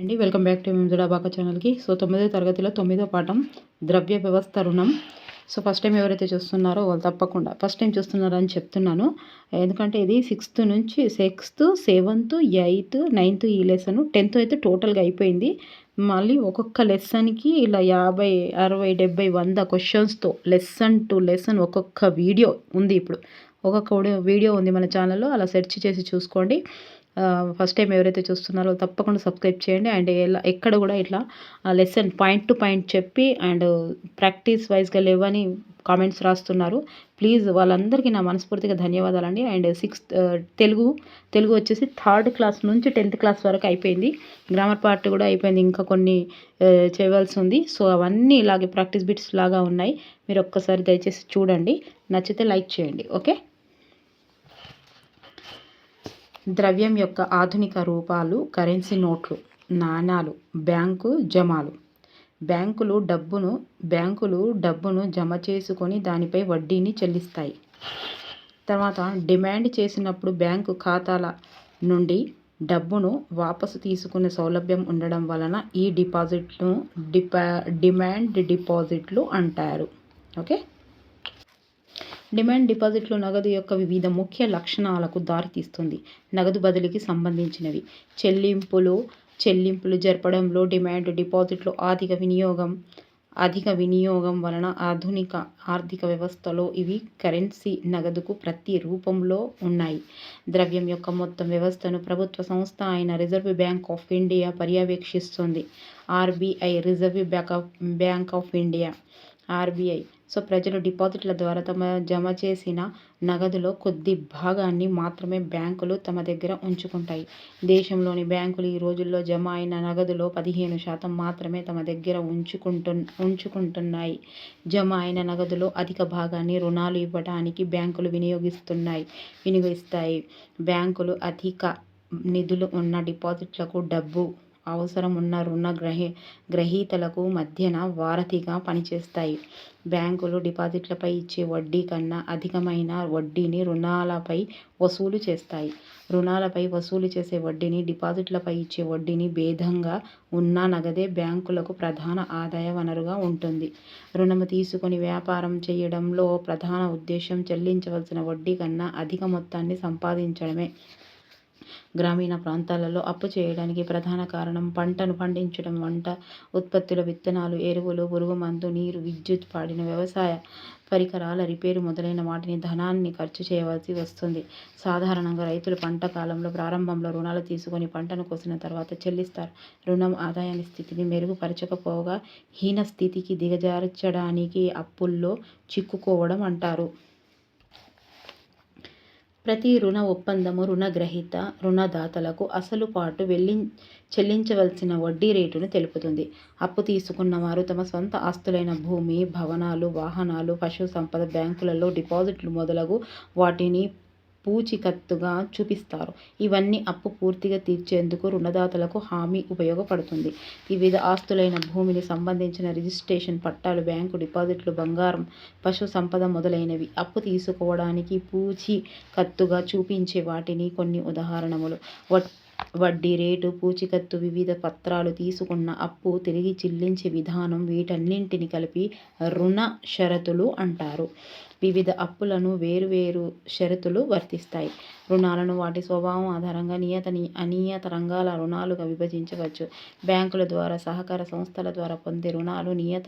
అండి welcome back to మింజుడాబాక ఛానల్కి. So 9వ తరగతిలో 9వ పాఠం ద్రవ్య వ్యవస్థ రుణం. సో ఫస్ట్ టైం ఎవరైతే చూస్తున్నారో వాళ్ళు తప్పకుండా ఫస్ట్ టైం చూస్తున్నారని చెప్తున్నాను. ఎందుకంటే ఇది 6th నుంచి 6th 7th 8th 9th ఈ లెసన్ 10th అయితే టోటల్గా అయిపోయింది. మళ్ళీ ఒక్కొక్క లెసన్కి ఇలా 50 60 70 100 క్వశ్చన్స్తో లెసన్ టు లెసన్ ఒక్కొక్క వీడియో ఉంది. ఇప్పుడు ఒక్కొక్క వీడియో ఉంది మన ఛానల్లో, అలా సెర్చ్ చేసి చూసుకోండి. ఫస్ట్ టైం ఎవరైతే చూస్తున్నారో తప్పకుండా సబ్స్క్రైబ్ చేయండి. అండ్ ఎక్కడ కూడా ఇట్లా లెసన్ పాయింట్ టు పాయింట్ చెప్పి అండ్ ప్రాక్టీస్ వైజ్గా లేవని కామెంట్స్ రాస్తున్నారు. ప్లీజ్ వాళ్ళందరికీ నా మనస్ఫూర్తిగా ధన్యవాదాలండి. అండ్ తెలుగు వచ్చేసి 3rd క్లాస్ నుంచి 10th క్లాస్ వరకు అయిపోయింది. గ్రామర్ పార్ట్ కూడా అయిపోయింది, ఇంకా కొన్ని చేయవలసి ఉంది. సో అవన్నీ ఇలాగే ప్రాక్టీస్ బిట్స్ లాగా ఉన్నాయి. మీరు ఒక్కసారి దయచేసి చూడండి, నచ్చితే లైక్ చేయండి. ఓకే. ద్రవ్యం యొక్క ఆధునిక రూపాలు కరెన్సీ నోట్లు, నాణాలు, బ్యాంకు జమాలు. బ్యాంకులు డబ్బును జమ చేసుకొని దానిపై వడ్డీని చెల్లిస్తాయి. తర్వాత డిమాండ్ చేసినప్పుడు బ్యాంకు ఖాతాల నుండి డబ్బును వాపసు తీసుకునే సౌలభ్యం ఉండడం వలన ఈ డిపాజిట్ను డిమాండ్ డిపాజిట్లు అంటారు. ఓకే. డిమాండ్ డిపాజిట్లు నగదు యొక్క వివిధ ముఖ్య లక్షణాలకు దారితీస్తుంది. నగదు బదిలీకి సంబంధించినవి. చెల్లింపులు జరపడంలో డిమాండ్ డిపాజిట్లు అధిక వినియోగం వలన ఆధునిక ఆర్థిక వ్యవస్థలో ఇవి కరెన్సీ నగదుకు ప్రతి రూపంలో ఉన్నాయి. ద్రవ్యం యొక్క మొత్తం వ్యవస్థను ప్రభుత్వ సంస్థ అయిన రిజర్వ్ బ్యాంక్ ఆఫ్ ఇండియా పర్యవేక్షిస్తుంది. RBI, reserve bank of India, RBI. So ప్రజలు డిపాజిట్ల ద్వారా జమ చేసిన నగదులో కొద్ది భాగాన్ని మాత్రమే బ్యాంకులు తమ దగ్గర ఉంచుకుంటాయి. దేశంలోని బ్యాంకులు ఈ రోజుల్లో జమ అయిన నగదులో 15% మాత్రమే తమ దగ్గర ఉంచుకుంటున్నాయి. జమ అయిన నగదులో అధిక భాగాన్ని రుణాలు ఇవ్వడానికి బ్యాంకులు వినియోగిస్తాయి. బ్యాంకులు అధిక నిధులు ఉన్న డిపాజిట్లకు డబ్బు అవసరం ఉన్న రుణ గ్రహీతలకు మధ్యన వారధిగా పనిచేస్తాయి. బ్యాంకులు డిపాజిట్లపై ఇచ్చే వడ్డీ కన్నా అధికమైన వడ్డీని రుణాలపై వసూలు చేస్తాయి. రుణాలపై వసూలు చేసే వడ్డీని, డిపాజిట్లపై ఇచ్చే వడ్డీని భేదంగా ఉన్న నగదే బ్యాంకులకు ప్రధాన ఆదాయ వనరుగా ఉంటుంది. రుణము తీసుకొని వ్యాపారం చేయడంలో ప్రధాన ఉద్దేశం చెల్లించవలసిన వడ్డీ కన్నా అధిక మొత్తాన్ని సంపాదించడమే. గ్రామీణ ప్రాంతాలలో అప్పు చేయడానికి ప్రధాన కారణం పంటను పండించడం, వంట ఉత్పత్తుల, విత్తనాలు, ఎరువులు, పురుగుమందు, నీరు, విద్యుత్, పాడిన వ్యవసాయ పరికరాల రిపేరు మొదలైన వాటిని ధనాన్ని ఖర్చు చేయవలసి వస్తుంది. సాధారణంగా రైతులు పంట కాలంలో ప్రారంభంలో రుణాలు తీసుకొని పంటను కోసిన తర్వాత చెల్లిస్తారు. రుణం ఆదాయాన్ని స్థితిని మెరుగుపరచకపోగా హీన స్థితికి దిగజార్చడాన్ని అప్పుల్లో చిక్కుకోవడం అంటారు. ప్రతి రుణ ఒప్పందము రుణగ్రహీత రుణదాతలకు అసలు పాటు చెల్లించవలసిన వడ్డీ రేటును తెలుపుతుంది. అప్పు తీసుకున్నవారు తమ స్వంత ఆస్తులైన భూమి, భవనాలు, వాహనాలు, పశు సంపద, బ్యాంకులలో డిపాజిట్లు మొదలగు వాటిని పూచీకత్తుగా చూపిస్తారు. ఇవన్నీ అప్పు పూర్తిగా తీర్చేందుకు రుణదాతలకు హామీ ఉపయోగపడుతుంది. వివిధ ఆస్తులైన భూమికి సంబంధించిన రిజిస్ట్రేషన్ పట్టాలు, బ్యాంకు డిపాజిట్లు, బంగారం, పశు సంపద మొదలైనవి అప్పు తీసుకోవడానికి పూచీకత్తుగా చూపించే వాటిని కొన్ని ఉదాహరణలు. వడ్డీ రేటు, పూచీకత్తు, వివిధ పత్రాలు, తీసుకున్న అప్పు తిరిగి చెల్లించే విధానం, వీటన్నింటినీ కలిపి రుణ షరతులు అంటారు. వివిధ అప్పులను వేరువేరు షరతులు వర్తిస్తాయి. రుణాలను వాటి స్వభావం ఆధారంగా నియత, అనియత రంగాల రుణాలుగా విభజించవచ్చు. బ్యాంకుల ద్వారా, సహకార సంస్థల ద్వారా పొందే రుణాలు నియత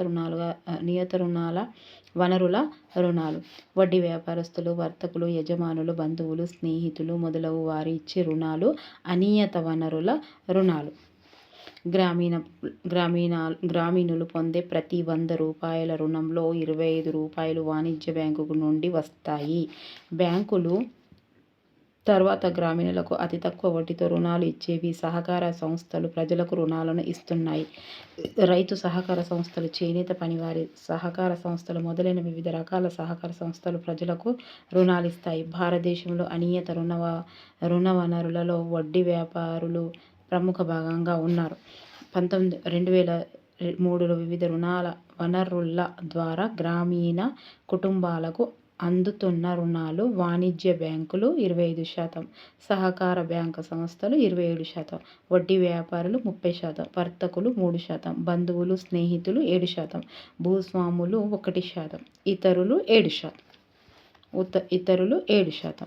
వనరుల రుణాలు. వడ్డీ వ్యాపారస్తులు, వర్తకులు, యజమానులు, బంధువులు, స్నేహితులు మొదలగు వారు ఇచ్చే రుణాలు అనియత వనరుల రుణాలు. గ్రామీణులు పొందే ప్రతి 100 రూపాయల రుణంలో 25 రూపాయలు వాణిజ్య బ్యాంకు నుండి వస్తాయి. బ్యాంకులు తర్వాత గ్రామీణులకు అతి తక్కువ వడ్డీతో రుణాలు ఇచ్చేవి సహకార సంస్థలు ప్రజలకు రుణాలను ఇస్తున్నాయి. రైతు సహకార సంస్థలు, చేనేత పనివారి సహకార సంస్థలు మొదలైన వివిధ రకాల సహకార సంస్థలు ప్రజలకు రుణాలిస్తాయి. భారతదేశంలో అనియత రుణ వనరులలో వడ్డీ వ్యాపారులు ప్రముఖ భాగంగా ఉన్నారు. 2003లో వివిధ రుణ వనరుల ద్వారా గ్రామీణ కుటుంబాలకు అందుతున్న రుణాలు వాణిజ్య బ్యాంకులు 25%, సహకార బ్యాంకు సంస్థలు 27%, వడ్డీ వ్యాపారులు 30%, వర్తకులు 3%, బంధువులు స్నేహితులు 7%, భూస్వాములు 1%, ఇతరులు 7%.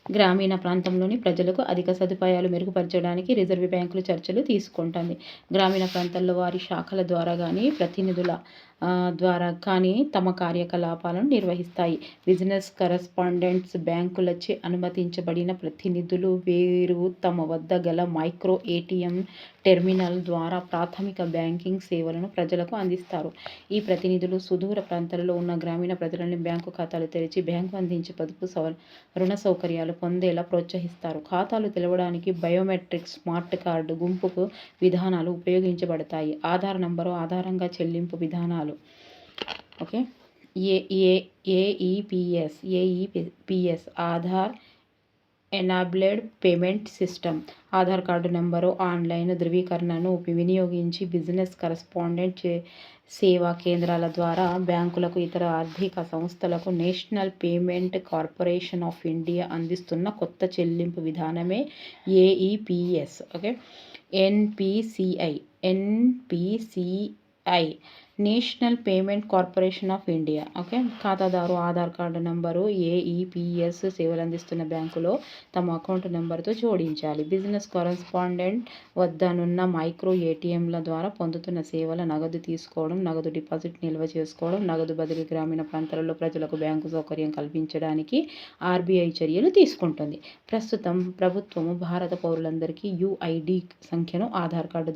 గ్రామీణ ప్రాంతంలోని ప్రజలకు అధిక సదుపాయాలు మెరుగుపరచడానికి రిజర్వ్ బ్యాంకులు చర్యలు తీసుకుంటోంది. గ్రామీణ ప్రాంతాల్లో వారి శాఖల ద్వారా కానీ ప్రతినిధుల ద్వారా కానీ తమ కార్యకలాపాలను నిర్వహిస్తాయి. బిజినెస్ కరెస్పాండెంట్స్ బ్యాంకులచే అనుమతించబడిన ప్రతినిధులు. వీరు తమ వద్ద గల మైక్రో ఏటీఎం టెర్మినల్ ద్వారా ప్రాథమిక బ్యాంకింగ్ సేవలను ప్రజలకు అందిస్తారు. ఈ ప్రతినిధులు సుదూర ప్రాంతాలలో ఉన్న గ్రామీణ ప్రజలను బ్యాంకు ఖాతాలు తెరిచి బ్యాంకు అందించే పొదుపు రుణ సౌకర్యాలు పొందేలా ప్రోత్సహిస్తారు. ఖాతాలు తెరవడానికి బయోమెట్రిక్ స్మార్ట్ కార్డు గుంపుకు విధానాలు ఉపయోగించబడతాయి. ఆధార్ నంబరు ఆధారంగా చెల్లింపు విధానాలు. Okay, AEPS Aadhaar enabled payment system. Aadhaar card number online ధృవీకరణను వినియోగించి బిజినెస్ కరెస్పాండెంట్ సేవా కేంద్రాల ద్వారా బ్యాంకులకు, ఇతర ఆర్థిక సంస్థలకు national payment corporation of India అందిస్తున్న కొత్త చెల్లింపు విధానమే AEPS. Okay, NPCI national payment corporation of India. Okay, ఖాతాదారు ఆధార్ కార్డు నంబరు ఏఈపీఎస్ సేవలు అందిస్తున్న బ్యాంకులో తమ అకౌంట్ నెంబర్తో జోడించాలి. బిజినెస్ కరెస్పాండెంట్ వద్దనున్న మైక్రో ఏటీఎంల ద్వారా పొందుతున్న సేవల నగదు తీసుకోవడం, నగదు డిపాజిట్, నిల్వ చేసుకోవడం, నగదు బదిలీ. గ్రామీణ ప్రాంతాలలో ప్రజలకు బ్యాంకు సౌకర్యం కల్పించడానికి ఆర్బీఐ చర్యలు తీసుకుంటుంది. ప్రస్తుతం ప్రభుత్వము భారత పౌరులందరికీ యుఐడి సంఖ్యను ఆధార్ కార్డు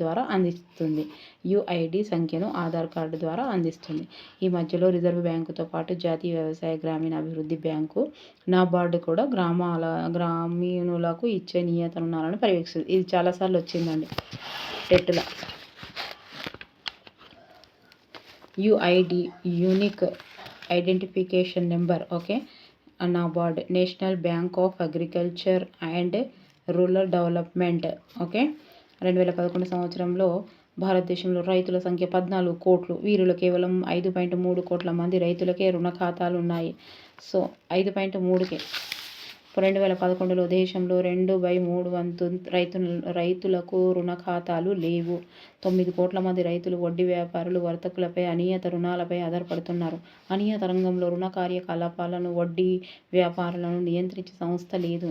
ద్వారా అందిస్తుంది. ఈ మధ్యలో రిజర్వ్ బ్యాంకుతో పాటు జాతీయ వ్యవసాయ గ్రామీణ అభివృద్ధి బ్యాంకు నాబార్డు కూడా గ్రామీణులకు ఇచ్చే నియత రుణాలను పర్యవేక్షిస్తుంది. ఇది చాలాసార్లు వచ్చిందండి టెట్లో. UID unique identification number. Okay, NABARD national bank of agriculture and rural development. Okay, 2011 సంవత్సరంలో భారతదేశంలో రైతుల సంఖ్య 14 కోట్లు. వీరిలో కేవలం 5.3 కోట్ల మంది రైతులకే రుణ ఖాతాలు ఉన్నాయి. సో 5.3కే 2011లో దేశంలో 2/3 వంతు రైతులకు రుణ ఖాతాలు లేవు. 9 కోట్ల మంది రైతులు వడ్డీ వ్యాపారులు, వర్తకులపై అనియత రుణాలపై ఆధారపడుతున్నారు. అనియత రంగంలో రుణ కార్యకలాపాలను, వడ్డీ వ్యాపారాలను నియంత్రించే సంస్థ లేదు.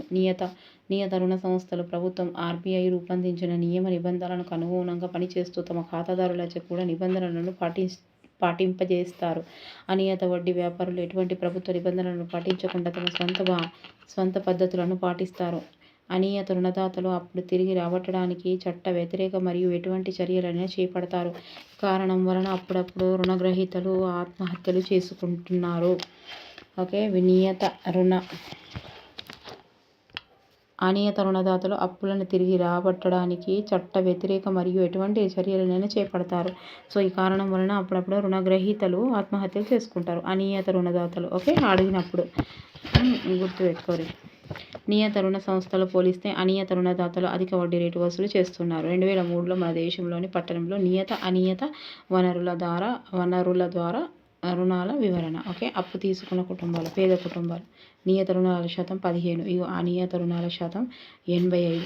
నియత రుణ సంస్థలు ప్రభుత్వం, ఆర్బీఐ రూపొందించిన నియమ నిబంధనలకు అనుగుణంగా పనిచేస్తూ తమ ఖాతాదారులచే కూడా నిబంధనలను పాటింపజేస్తారు. అనియత వడ్డీ వ్యాపారులు ఎటువంటి ప్రభుత్వ నిబంధనలను పాటించకుండా తమ స్వంత పద్ధతులను పాటిస్తారు. అనియత రుణదాతలు అప్పులు తిరిగి రాబట్టడానికి చట్ట వ్యతిరేక మరియు ఎటువంటి చర్యలైనా చేపడతారు. కారణం వలన అప్పుడప్పుడు రుణగ్రహీతలు ఆత్మహత్యలు చేసుకుంటున్నారు. ఓకే, అనియత రుణదాతలు అప్పులను తిరిగి రాబట్టడానికి చట్ట వ్యతిరేక మరియు ఎటువంటి చర్యలైనా చేపడతారు. సో ఈ కారణం వలన అప్పుడప్పుడు రుణగ్రహీతలు ఆత్మహత్యలు చేసుకుంటారు. అనియత రుణదాతలు. ఓకే, అడిగినప్పుడు గుర్తుపెట్టుకోరు. నియత రుణ సంస్థలు పోలిస్తే అనియత రుణదాతలు అధిక వడ్డీ రేటు వసూలు చేస్తున్నారు. 2003లో మన దేశంలోని పట్టణంలో అనియత వనరుల ద్వారా రుణాల వివరణ. ఓకే, అప్పు తీసుకున్న కుటుంబాలు, పేద కుటుంబాలు. నియత రుణాల శాతం 15. అనియత రుణాల శాతం 85.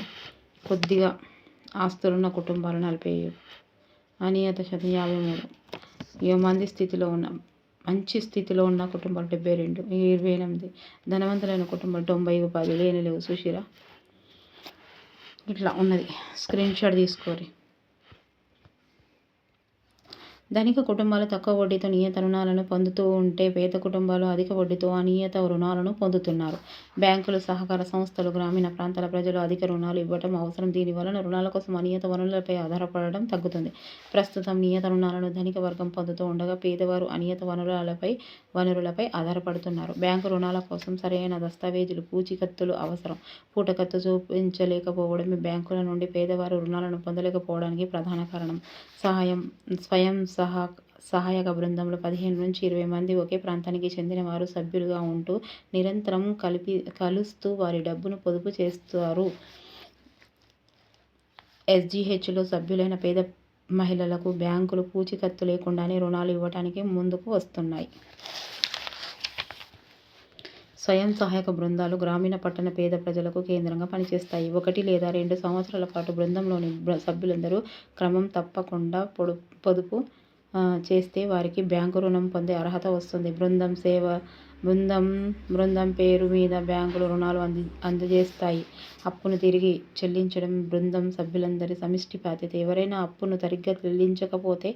కొద్దిగా ఆస్తులున్న కుటుంబాలు 47. అనియత శాతం 53. మంచి స్థితిలో ఉన్న కుటుంబాలు 72. 28. ధనవంతులైన కుటుంబాలు 90కు 10. లేవు చూసిరా, ఇట్లా ఉన్నది. స్క్రీన్ షాట్ తీసుకోరి. ధనిక కుటుంబాలు తక్కువ వడ్డీతో నియత రుణాలను పొందుతూ ఉంటే పేద కుటుంబాలు అధిక వడ్డీతో అనియత రుణాలను పొందుతున్నారు. బ్యాంకులు, సహకార సంస్థలు గ్రామీణ ప్రాంతాల ప్రజలు అధిక రుణాలు ఇవ్వడం అవసరం. దీని వలన రుణాల కోసం అనియత వనరులపై ఆధారపడడం తగ్గుతుంది. ప్రస్తుతం నియత రుణాలను ధనిక వర్గం పొందుతూ ఉండగా పేదవారు అనియత వనరులపై ఆధారపడుతున్నారు. బ్యాంకు రుణాల కోసం సరైన దస్తావేజులు, పూచీకత్తులు అవసరం. పూటకత్తు చూపించలేకపోవడమే బ్యాంకుల నుండి పేదవారు రుణాలను పొందలేకపోవడానికి ప్రధాన కారణం. స్వయం సహాయక బృందంలో 15 నుంచి 20 మంది ఒకే ప్రాంతానికి చెందిన వారు సభ్యులుగా ఉంటూ నిరంతరం కలుస్తూ వారి డబ్బును పొదుపు చేస్తారు. ఎస్జీహెచ్లో సభ్యులైన పేద మహిళలకు బ్యాంకులు పూచీకత్తు లేకుండానే రుణాలు ఇవ్వడానికి ముందుకు వస్తున్నాయి. స్వయం సహాయక బృందాలు గ్రామీణ పట్టణ పేద ప్రజలకు కేంద్రంగా పనిచేస్తాయి. 1 లేదా 2 సంవత్సరాల పాటు బృందంలోని సభ్యులందరూ క్రమం తప్పకుండా పొదుపు చేస్తే వారికి బ్యాంకు రుణం పొందే అర్హత వస్తుంది. బృందం పేరు మీద బ్యాంకులు రుణాలు అందజేస్తాయి. అప్పును తిరిగి చెల్లించడం బృందం సభ్యులందరి సమిష్టి బాధ్యత. ఎవరైనా అప్పును సరిగ్గా చెల్లించకపోతే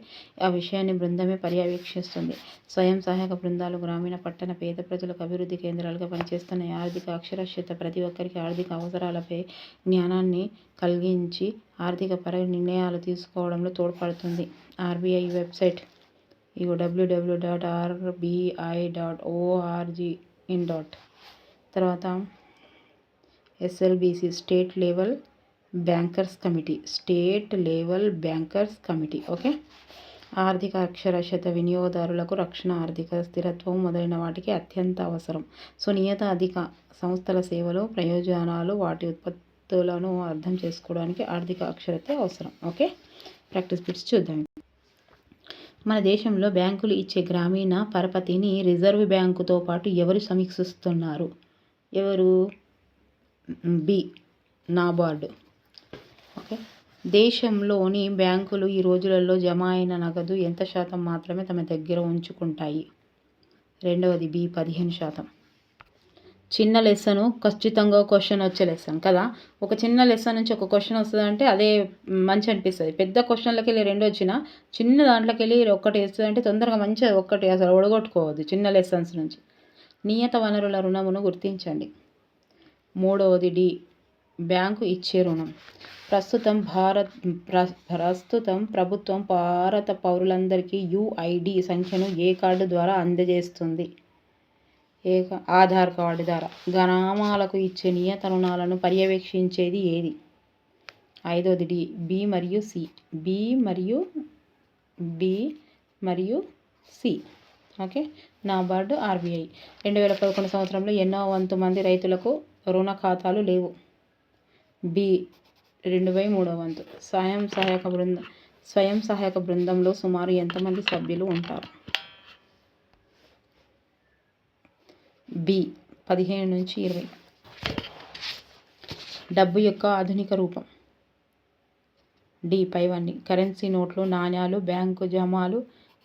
ఆ విషయాన్ని బృందమే పర్యవేక్షిస్తుంది. స్వయం సహాయక బృందాలు గ్రామీణ పట్టణ పేద ప్రజలకు అభివృద్ధి కేంద్రాలుగా పనిచేస్తున్నాయి. ఆర్థిక అక్షరాస్యత ప్రతి ఒక్కరికి ఆర్థిక అవసరాలపై జ్ఞానాన్ని కలిగించి ఆర్థికపర నిర్ణయాలు తీసుకోవడంలో తోడ్పడుతుంది. RBI website www.rbi.org. తర్వాత SLBC state level bankers committee. Okay. ఆర్థిక అక్షరాస్యత వినియోగదారులకు రక్షణ, ఆర్థిక స్థిరత్వం మొదలైన వాటికి అత్యంత అవసరం. సునియత అధిక సంస్థల సేవలు, ప్రయోజనాలు, వాటి ఉత్పత్తులను అర్థం చేసుకోవడానికి ఆర్థిక అక్షరాస్యత అవసరం. ఓకే. ప్రాక్టీస్ బిట్స్ చూద్దాం. మన దేశంలో బ్యాంకులు ఇచ్చే గ్రామీణ పరపతిని రిజర్వ్ బ్యాంకుతో పాటు ఎవరు సమీక్షిస్తున్నారు? ఎవరు? బి. నాబార్డు. ఓకే. దేశంలోని బ్యాంకులు ఈ రోజులలో జమ అయిన నగదు ఎంత శాతం మాత్రమే తమ దగ్గర ఉంచుకుంటాయి? రెండవది బి. 15%. చిన్న లెసను ఖచ్చితంగా క్వశ్చన్ వచ్చే లెసన్ కదా. ఒక చిన్న లెసన్ నుంచి ఒక క్వశ్చన్ వస్తుందంటే అదే మంచి అనిపిస్తుంది. పెద్ద క్వశ్చన్లకి వెళ్ళి 2 వచ్చినా చిన్న దాంట్లోకి వెళ్ళి 1 వస్తుందంటే తొందరగా మంచిగా 1 అసలు ఒడగొట్టుకోవద్దు చిన్న లెసన్స్ నుంచి. నియత వనరుల రుణమును గుర్తించండి. మూడవది డి. బ్యాంకు ఇచ్చే రుణం. ప్రస్తుతం ప్రభుత్వం భారత పౌరులందరికీ UID సంఖ్యను ఏ కార్డు ద్వారా అందజేస్తుంది? ఆధార్ కార్డు ద్వారా. గ్రామాలకు ఇచ్చే నియత రుణాలను పర్యవేక్షించేది ఏది? ఐదవది డి. బి మరియు సి. ఓకే. నాబార్డు, ఆర్బీఐ. 2011 సంవత్సరంలో ఎన్నో వంతు మంది రైతులకు రుణ ఖాతాలు లేవు? బి. 2/3 వంతు. స్వయం సహాయక బృందంలో సుమారు ఎంతమంది సభ్యులు ఉంటారు? బి. 15 నుంచి 20. డబ్బు యొక్క ఆధునిక రూపం? డి. పైవన్నీ. కరెన్సీ నోట్లు, నాణ్యాలు, బ్యాంకు జమాలు,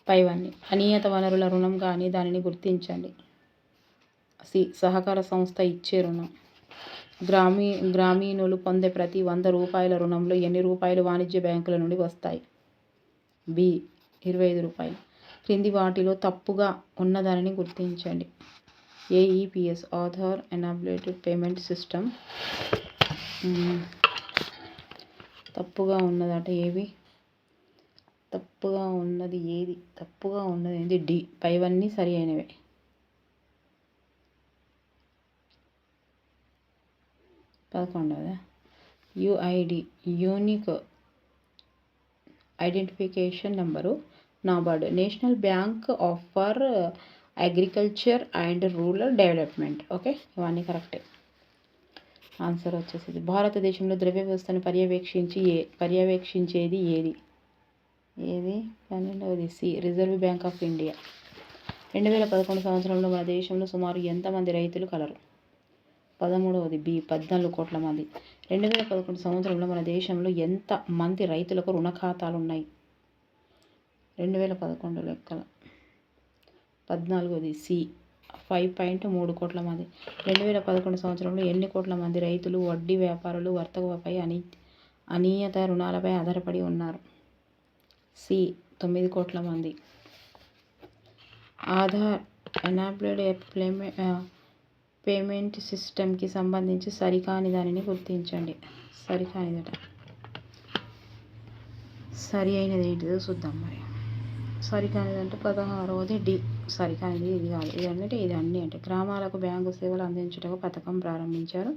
పైవన్నీ. అనియత వనరుల రుణం కానీ దానిని గుర్తించండి. సి. సహకార సంస్థ ఇచ్చే రుణం. గ్రామీణులు పొందే ప్రతి 100 రూపాయల రుణంలో ఎన్ని రూపాయలు వాణిజ్య బ్యాంకుల నుండి వస్తాయి? బి. 25 రూపాయలు. క్రింది వాటిలో తప్పుగా ఉన్నదానిని గుర్తించండి. AEPS Aadhaar enabled payment system. తప్పుగా ఉన్నదట ఏవి? తప్పుగా ఉన్నది ఏది? డి. పైవన్నీ సరి అయినవే. పదకొండవదా? UID unique identification number. NABARD national bank for agriculture and rural development. Okay. ఇవన్నీ కరెక్టే. ఆన్సర్ వచ్చేసి భారతదేశంలో ద్రవ్య వ్యవస్థను పర్యవేక్షించేది ఏది? 12వది C. Reserve bank of India. 2011 సంవత్సరంలో మన దేశంలో సుమారు ఎంతమంది రైతులు కలరు? 13వది బి. 14 కోట్ల మంది. 2011 సంవత్సరంలో మన దేశంలో ఎంత మంది రైతులకు రుణ ఖాతాలు ఉన్నాయి? 2011 లెక్కల 14వది సి. 5.3 కోట్ల మంది. 2011 సంవత్సరంలో ఎన్ని కోట్ల మంది రైతులు, వడ్డీ వ్యాపారులు, వర్తకపై అనియత రుణాలపై ఆధారపడి ఉన్నారు? సి. 9 కోట్ల మంది. ఆధార్ ఎనేబుల్డ్ పేమెంట్ సిస్టమ్కి సంబంధించి సరికాని దానిని గుర్తించండి. సరికానిదట. సరి అయినది ఏంటిదో చూద్దాం మరి. సరికానిదంటే 16వది డి. సరికానిది ఇది కాదు. ఇది అన్నీ అంటే గ్రామాలకు బ్యాంకు సేవలు అందించుటకు పథకం ప్రారంభించారు.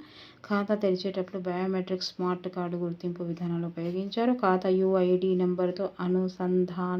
ఖాతా తెరిచేటప్పుడు బయోమెట్రిక్ స్మార్ట్ కార్డు గుర్తింపు విధానాలు ఉపయోగించారు. ఖాతా UID నెంబర్తో అనుసంధానించాలి.